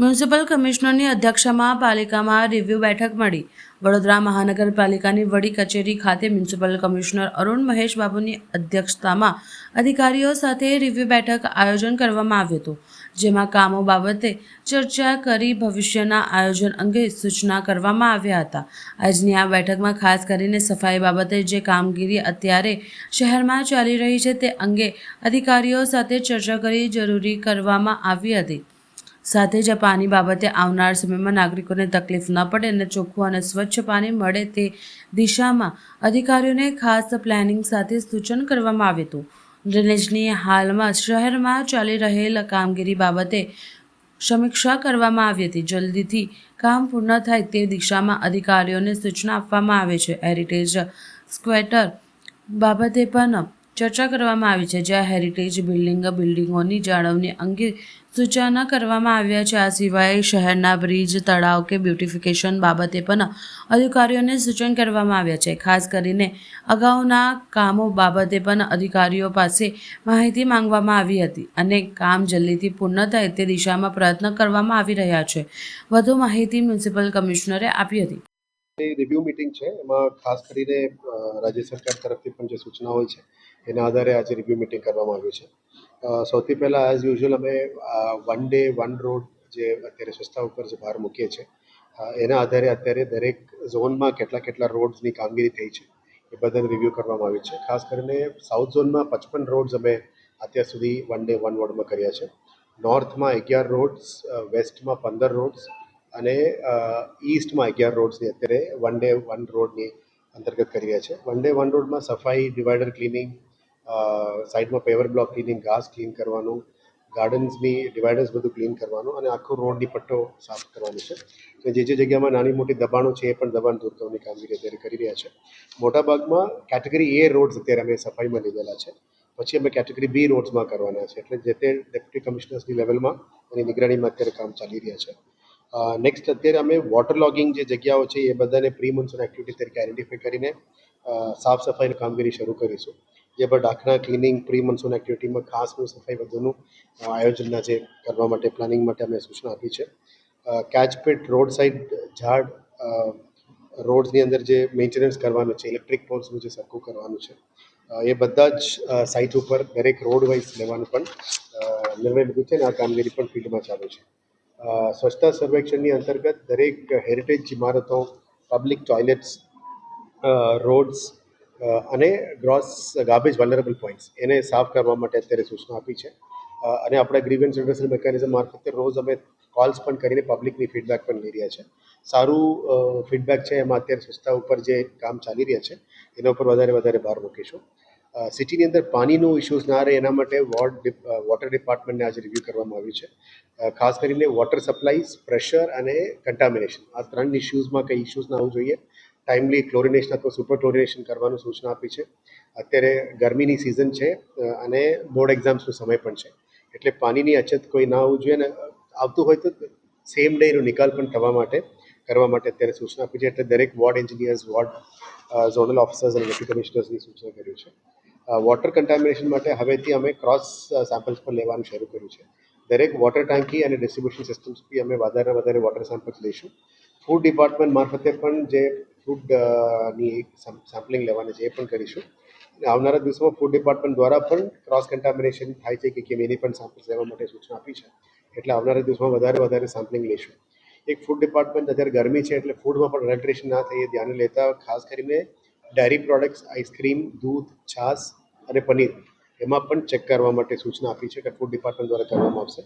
Municipal કમિશનરની અધ્યક્ષતામાં પાલિકામાં review બેઠક મળી. વડોદરા મહાનગરપાલિકાની વડી કચેરી ખાતે મ્યુનિસિપલ કમિશનર અરુણ મહેશ બાબુની અધ્યક્ષતામાં અધિકારીઓ સાથે રિવ્યુ બેઠક આયોજન કરવામાં આવ્યું હતું, જેમાં કામો બાબતે ચર્ચા કરી ભવિષ્યના આયોજન અંગે સૂચના કરવામાં આવ્યા હતા. આજની આ બેઠકમાં ખાસ કરીને સફાઈ બાબતે જે કામગીરી અત્યારે શહેરમાં ચાલી રહી છે તે અંગે અધિકારીઓ સાથે ચર્ચા કરી જરૂરી કરવામાં આવી હતી. સાથે જ પાણી બાબતે આવનાર સમયમાં નાગરિકોને તકલીફ ન પડે અને ચોખ્ખું અને સ્વચ્છ પાણી મળે તે દિશામાં અધિકારીઓને ખાસ પ્લાનિંગ સાથે સૂચન કરવામાં આવ્યું હતું. ડ્રેનેજની હાલમાં શહેરમાં ચાલી રહેલ કામગીરી બાબતે સમીક્ષા કરવામાં આવી હતી. જલ્દીથી કામ પૂર્ણ થાય તે દિશામાં અધિકારીઓને સૂચના આપવામાં આવે છે. હેરિટેજ સ્ક્વેટર બાબતે પણ ચર્ચા કરવામાં આવી છે, જ્યાં હેરિટેજ બિલ્ડિંગોની જાળવણી અંગે સૂચના કરવામાં આવ્યા છે. આ સિવાય શહેરના બ્રિજ, તળાવ કે બ્યુટિફિકેશન બાબતે પણ અધિકારીઓને સૂચન કરવામાં આવ્યા છે. ખાસ કરીને અગાઉના કામો બાબતે પણ અધિકારીઓ પાસે માહિતી માંગવામાં આવી હતી અને કામ જલ્દીથી પૂર્ણ થાય તે દિશામાં પ્રયત્ન કરવામાં આવી રહ્યા છે. વધુ માહિતી મ્યુનિસિપલ કમિશનરે આપી હતી. રિવ્યુ મીટિંગ છે, એમાં ખાસ કરીને રાજ્ય સરકાર તરફથી પણ જે સૂચના હોય છે એના આધારે આજે રિવ્યુ મીટિંગ કરવામાં આવ્યું છે. સૌથી પહેલાં એઝ યુઝ્યુઅલ અમે વન ડે વન રોડ જે અત્યારે સ્વચ્છતા ઉપર જે ભાર મૂકીએ છીએ એના આધારે અત્યારે દરેક ઝોનમાં કેટલા રોડ્સની કામગીરી થઈ છે એ બધાને રિવ્યૂ કરવામાં આવ્યું છે. ખાસ કરીને સાઉથ ઝોનમાં 55 રોડ્સ અમે અત્યાર સુધી વન ડે વન વોર્ડમાં કર્યા છે. નોર્થમાં 11 રોડ્સ, વેસ્ટમાં 15 રોડ્સ અને ઈસ્ટમાં 11 રોડ્સની અત્યારે વન ડે વન રોડની અંતર્ગત કરી રહ્યા છે. વન ડે વન રોડમાં સફાઈ, ડિવાઈડર ક્લિનિંગ, સાઈડમાં પેવર બ્લોક ક્લિનિંગ, ઘાસ ક્લીન કરવાનું, ગાર્ડન્સની ડિવાઈડર્સ બધું ક્લીન કરવાનું અને આખો રોડની પટ્ટો સાફ કરવાનું છે. અને જે જગ્યામાં નાની મોટી દબાણો છે એ પણ દબાણ દૂર કરવાની કામગીરી અત્યારે કરી રહ્યા છે. મોટાભાગમાં કેટેગરી એ રોડ્સ અત્યારે અમે સફાઈમાં લીધેલા છે. પછી અમે કેટેગરી બી રોડ્સમાં કરવાના છે. એટલે જે તે ડેપ્યુટી કમિશનર્સની લેવલમાં એની નિગરાણીમાં અત્યારે કામ ચાલી રહ્યા છે. નેક્સ્ટ અત્યારે અમે વોટર લોગિંગ જે જગ્યાઓ છે એ બધાને પ્રી મોન્સૂન એક્ટિવિટી તરીકે આઈડેન્ટિફાઈ કરીને સાફ સફાઈની કામગીરી શરૂ કરીશું. જે પર ડાખના ક્લિનિંગ, પ્રી મોન્સૂન એક્ટિવિટીમાં ખાસનું સફાઈ બધુંનું આયોજનના જે કરવા માટે પ્લાનિંગ માટે અમે સૂચના આપી છે. કેચપીટ, રોડ સાઈડ ઝાડ, રોડ્સની અંદર જે મેન્ટેનન્સ કરવાનું છે, ઇલેક્ટ્રિક પોલ્સનું જે સરખું કરવાનું છે, એ બધા જ સાઇટ ઉપર દરેક રોડ વાઇઝ લેવાનું પણ નિર્ણય લીધું છે અને આ કામગીરી પણ ફિલ્ડમાં ચાલુ છે. સ્વચ્છતા સર્વેક્ષણની અંતર્ગત દરેક હેરિટેજ ઇમારતો, પબ્લિક ટોયલેટ્સ, રોડ્સ અને ગ્રોસ ગાર્બેજ વલ્નરેબલ પોઈન્ટ્સ એને સાફ કરવા માટે અત્યારે સૂચના આપી છે. અને આપણા ગ્રીવન્સ રિડ્યુસલ મિકેનિઝમ મારફતે રોજ અમે કોલ્સ પણ કરીને પબ્લિકની ફીડબેક પણ લઈ રહ્યા છે. સારું ફીડબેક છે. એમાં અત્યારે સ્વચ્છતા ઉપર જે કામ ચાલી રહ્યા છે એના ઉપર વધારે ભાર મૂકીશું. સિટીની અંદર પાણીનું ઇશ્યુઝ ના રહે એના માટે વોટર ડિપાર્ટમેન્ટને આજે રિવ્યૂ કરવામાં આવ્યું છે. ખાસ કરીને વોટર સપ્લાઈઝ, પ્રેશર અને કન્ટામિનેશન, આ 3 ઇશ્યુઝમાં કંઈ ઇશ્યુઝ ના આવવું જોઈએ. ટાઈમલી ક્લોરિનેશન અથવા સુપર ક્લોરિનેશન કરવાનું સૂચના આપી છે. અત્યારે ગરમીની સિઝન છે અને બોર્ડ એક્ઝામ્સનો સમય પણ છે, એટલે પાણીની અછત કોઈ ના આવવું જોઈએ અને આવતું હોય તો સેમ ડે એનો નિકાલ પણ કરવા માટે અત્યારે સૂચના આપી છે. એટલે દરેક ward engineers, ward zonal officers અને ડેપ્યુટી કમિશનર્સની સૂચના કર્યું છે. વોટર કન્ટામિનેશન માટે હવેથી અમે ક્રોસ સેમ્પલ્સ પણ લેવાનું શરૂ કર્યું છે. દરેક વોટર ટાંકી અને ડિસ્ટ્રીબ્યુશન સિસ્ટમ્સથી અમે વધારે વોટર સેમ્પલ્સ લઈશું. ફૂડ ડિપાર્ટમેન્ટ મારફતે પણ જે ફૂડની સેમ્પલિંગ લેવાની છે એ પણ કરીશું. અને આવનારા દિવસોમાં ફૂડ ડિપાર્ટમેન્ટ દ્વારા પણ ક્રોસ કન્ટામિનેશન થાય છે કે કેમ એની પણ સેમ્પલ્સ લેવા માટે સૂચના આપી છે. એટલે આવનારા દિવસોમાં વધારે સેમ્પલિંગ લઈશું. એક ફૂડ ડિપાર્ટમેન્ટ અત્યારે ગરમી છે એટલે ફૂડમાં પણ અડલ્ટ્રેશન ના થાય એ ધ્યાને લેતા ખાસ કરીને ડેરી પ્રોડક્ટ્સ, આઈસ્ક્રીમ, દૂધ, છાશ અને પનીર એમાં પણ ચેક કરવા માટે સૂચના આપી છે કે ફૂડ ડિપાર્ટમેન્ટ દ્વારા કરવામાં આવશે.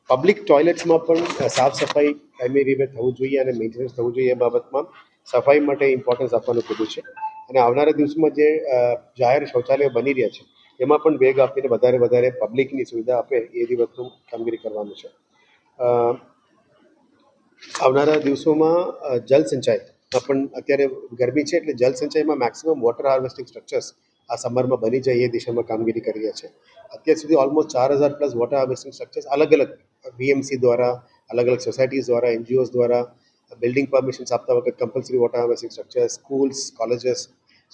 પબ્લિક ટોયલેટ્સમાં પણ સાફ સફાઈ ટાઈમલી રીતે થવું જોઈએ અને મેન્ટેનન્સ થવું જોઈએ. એ બાબતમાં સફાઈ માટે ઇમ્પોર્ટન્સ આપવાનું કીધું છે. અને આવનારા દિવસોમાં જે જાહેર શૌચાલયો બની રહ્યા છે એમાં પણ વેગ આપીને વધારે પબ્લિકની સુવિધા આપે એ દિવસનું કામગીરી કરવાનું છે. આવનારા દિવસોમાં જલ સંચયમાં પણ અત્યારે ગરમી છે એટલે જલ સંચયમાં મેક્સિમમ વોટર હાર્વેસ્ટિંગ સ્ટ્રક્ચર્સ આ સમરમાં બની જાય એ દિશામાં કામગીરી કરી રહ્યા છે. અત્યાર સુધી ઓલમોસ્ટ 4000+ વોટર હાર્વેસ્ટિંગ સ્ટ્રક્ચર્સ અલગ બીએમસી દ્વારા, અલગ સોસાયટીઝ દ્વારા, એનજીઓઝ દ્વારા બિલ્ડિંગ પરમિશન્સ આપતા વખત compulsory water harvesting structures, schools, colleges,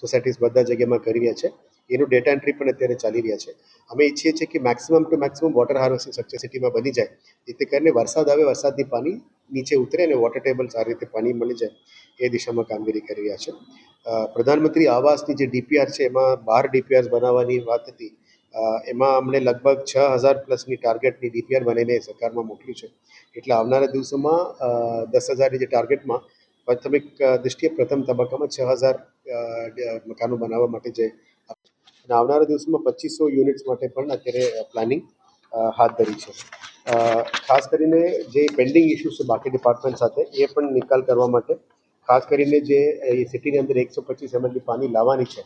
societies બધા જગ્યામાં કરી રહ્યા છે. એનું ડેટા એન્ટ્રી પણ અત્યારે ચાલી રહ્યા છે. અમે ઈચ્છીએ છીએ કે maximum to maximum water harvesting structure સિટીમાં બની જાય, જેથી કરીને વરસાદ આવે, વરસાદની પાણી નીચે ઉતરે અને વોટર ટેબલ સારી રીતે પાણી મળી જાય, એ દિશામાં કામગીરી કરી રહ્યા છે. પ્રધાનમંત્રી આવાસની જે ડીપીઆર છે એમાં 12 ડીપીઆર બનાવવાની વાત હતી. એમાં અમને લગભગ 6,000 પ્લસની ટાર્ગેટની ડીપીઆર બનાવીને સરકારમાં મોકલ્યું છે. એટલે આવનારા દિવસોમાં 10,000ની જે ટાર્ગેટમાં પ્રાથમિક દૃષ્ટિએ પ્રથમ તબક્કામાં 6,000 મકાનો બનાવવા માટે જે અને આવનારા દિવસોમાં 2500 યુનિટ્સ માટે પણ અત્યારે પ્લાનિંગ હાથ ધરી છે. ખાસ કરીને જે પેન્ડિંગ ઇસ્યુ છે બાકી ડિપાર્ટમેન્ટ સાથે એ પણ નિકાલ કરવા માટે ખાસ કરીને જે સિટીની અંદર 125 mlની પાણી લાવવાની છે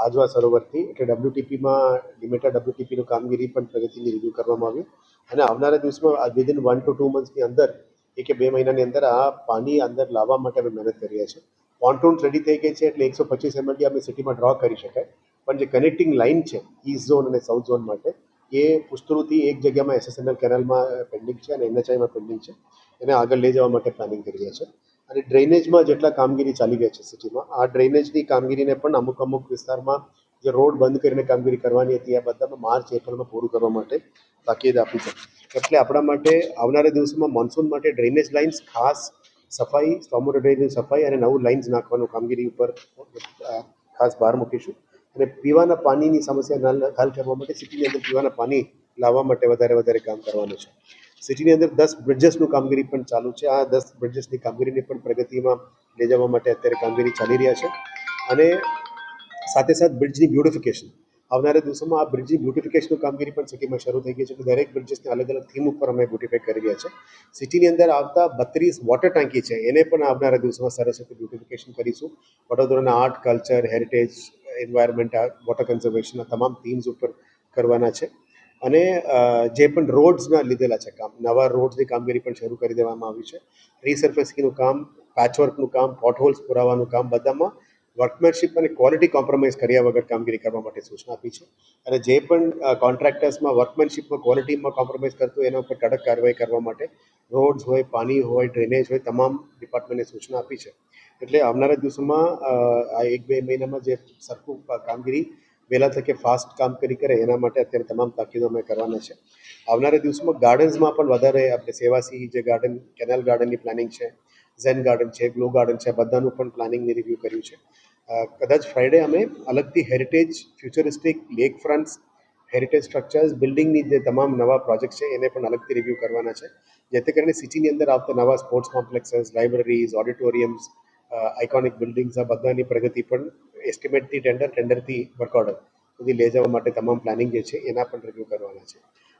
આજવા સરોવરથી, એટલે WTPમાં લિમિટેડ WTPનું કામગીરી પણ પ્રગતિની રિવ્યૂ કરવામાં આવી અને આવનારા દિવસમાં વિધિન 1 to 2 મંથ્સની અંદર 1 કે 2 મહિનાની અંદર આ પાણી અંદર લાવવા માટે અમે મહેનત કરી રહ્યા છીએ. પોન્ટૂન રેડી થઈ ગઈ છે એટલે 125 ml અમે સિટીમાં ડ્રો કરી શકાય, પણ જે કનેક્ટિંગ લાઇન છે ઈસ્ટ ઝોન અને સાઉથ ઝોન માટે એ પુસ્તૃથી એક જગ્યામાં SSNL કેનાલમાં પેન્ડિંગ છે અને NHIમાં પેન્ડિંગ છે, એને આગળ લઈ જવા માટે પ્લાનિંગ કરી રહ્યા છે. અને ડ્રેનેજમાં જેટલા કામગીરી ચાલી રહ્યા છે સિટીમાં, આ ડ્રેનેજની કામગીરીને પણ અમુક વિસ્તારમાં જે રોડ બંધ કરીને કામગીરી કરવાની હતી, આ બધામાં માર્ચ એપ્રિલમાં પૂરું કરવા માટે તાકીદ આપી છે. એટલે આપણા માટે આવનારા દિવસોમાં મોન્સૂન માટે ડ્રેનેજ લાઇન્સ ખાસ સફાઈ, સ્ટોમવોટર ડ્રેનેજની સફાઈ અને નવું લાઇન્સ નાખવાનું કામગીરી ઉપર ખાસ ભાર મૂકીશું. અને પીવાના પાણીની સમસ્યા હલ કરવા માટે સિટીની અંદર પીવાના પાણી લાવવા માટે વધારે કામ કરવાનું છે. સિટીની અંદર 10 બ્રિજેસનું કામગીરી પણ ચાલુ છે. આ 10 બ્રિજેસની કામગીરીને પણ પ્રગતિમાં લઈ જવા માટે અત્યારે કામગીરી ચાલી રહ્યા છે. અને સાથે બ્રિજની બ્યુટિફિકેશન, આવનારા દિવસોમાં આ બ્રિજની બ્યુટિફિકેશનનું કામગીરી પણ સિટીમાં શરૂ થઈ ગઈ છે. દરેક બ્રિજેસને અલગ થીમ ઉપર અમે બ્યુટિફાઈ કરી રહ્યા છે. સિટીની અંદર આવતા 32 વોટર ટાંકી છે, એને પણ આવનારા દિવસોમાં સરસ રીતે બ્યુટિફિકેશન કરીશું. વડોદરાના art, culture, heritage, environment, water conservation તમામ થીમ્સ ઉપર કરવાના છે. અને જે પણ રોડ્સના લીધેલા છે કામ, નવા રોડ્સની કામગીરી પણ શરૂ કરી દેવામાં આવી છે. રીસર્ફેસિંગનું કામ, પેચવર્કનું કામ, પોટહોલ્સ પુરાવાનું કામ, બધામાં વર્કમેનશીપ અને ક્વોલિટી કોમ્પ્રોમાઇઝ કર્યા વગર કામગીરી કરવા માટે સૂચના આપી છે. અને જે પણ કોન્ટ્રાક્ટર્સમાં વર્કમેનશીપમાં, ક્વોલિટીમાં કોમ્પ્રોમાઇઝ કરતું એના ઉપર કડક કાર્યવાહી કરવા માટે રોડ્સ હોય, પાણી હોય, ડ્રેનેજ હોય, તમામ ડિપાર્ટમેન્ટને સૂચના આપી છે. એટલે આવનારા દિવસોમાં આ 1-2 મહિનામાં જે સરખું કામગીરી વહેલા તકે ફાસ્ટ કામગીરી કરે એના માટે અત્યારે તમામ તાકીદો અમે કરવાના છે. આવનારા દિવસોમાં ગાર્ડન્સમાં પણ વધારે આપણે સેવાસી જે ગાર્ડન, કેનાલ ગાર્ડનની પ્લાનિંગ છે, ઝેન ગાર્ડન છે, ગ્લો ગાર્ડન છે, બધાનું પણ પ્લાનિંગની રિવ્યૂ કર્યું છે. કદાચ ફ્રાઈડે અમે અલગથી heritage, futuristic, lake fronts, heritage structures, બિલ્ડિંગની જે તમામ નવા પ્રોજેક્ટ છે એને પણ અલગથી રિવ્યૂ કરવાના છે, જેથી કરીને સિટીની અંદર આવતા નવા sports complexes, libraries, auditoriums, iconic buildings, આ બધાની પ્રગતિ પણ એસ્ટિમેટથી ટેન્ડરથી વર્ક ઓર્ડર સુધી લઈ જવા માટે તમામ પ્લાનિંગ જે છે એના પણ રિવ્યૂ કરવાના છે.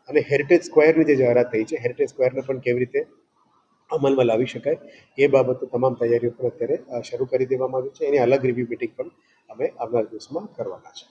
અને હેરિટેજ સ્ક્વેરની જે જાહેરાત થઈ છે, હેરિટેજ સ્ક્વેરને પણ કેવી રીતે અમલમાં લાવી શકાય એ બાબતે તમામ તૈયારીઓ પણ અત્યારે શરૂ કરી દેવામાં આવી છે. એની અલગ રિવ્યૂ મિટિંગ પણ અમે આવનારા દિવસમાં કરવાના છે.